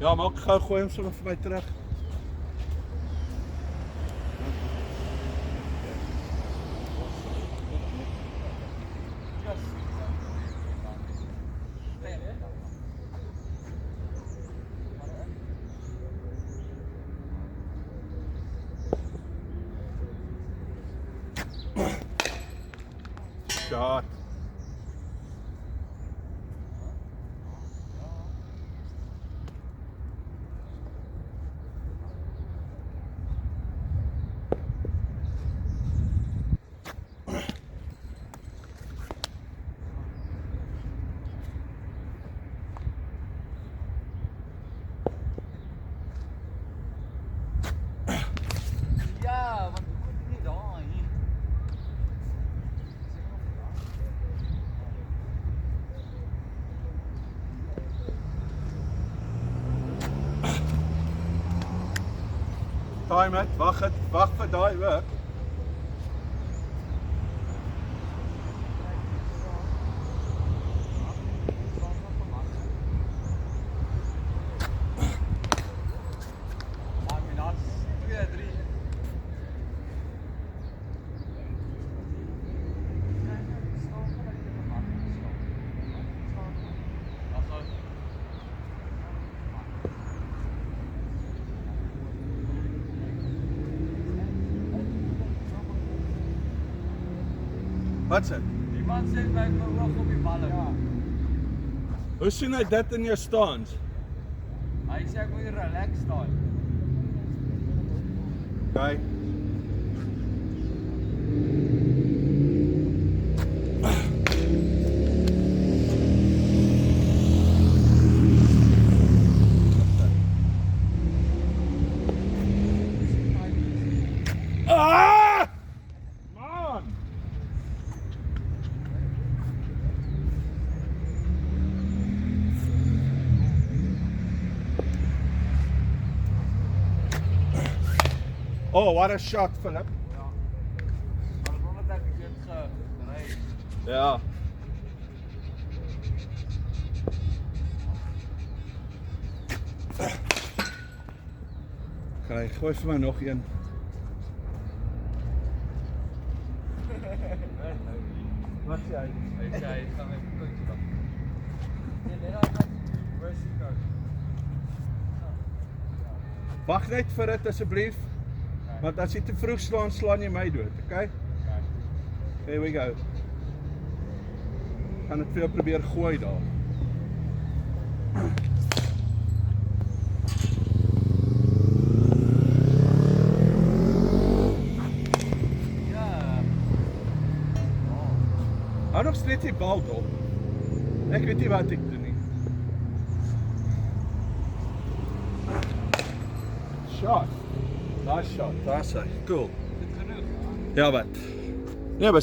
Ja, maak gou, gooi hom sommer vir my terug. Shot. Ja, want hoe goed nie daar hier. Time it, wag vir daai ook. Maar my naas 2, 3. Wat's dit? Die man sê my ek wil oog op die balle. Ja. Hoe sien hy dit in jou stance? Hy sê ek moet hier relax staan. Okay. Ah! Man! Oh, what a shot, Philip. Ja. Maar omdat ek dit gery. Ja. Kry, gooi vir my nog een. Wat sê hy? Hy sê hy gaan my kontjie dan. Nee, net daai where's he go? Wag net vir dit asseblief. Want as jy te vroeg slaan, slaan jy my dood, okay? Here we go. Gaan dit vir jou probeer gooi daar. Ja. Hou nog steeds die bal dop. Ek weet nie wat ek doen nie. Shot. Nice shot. Daar's hy. Cool. Dit genoeg. Ja, wat? Nee, maar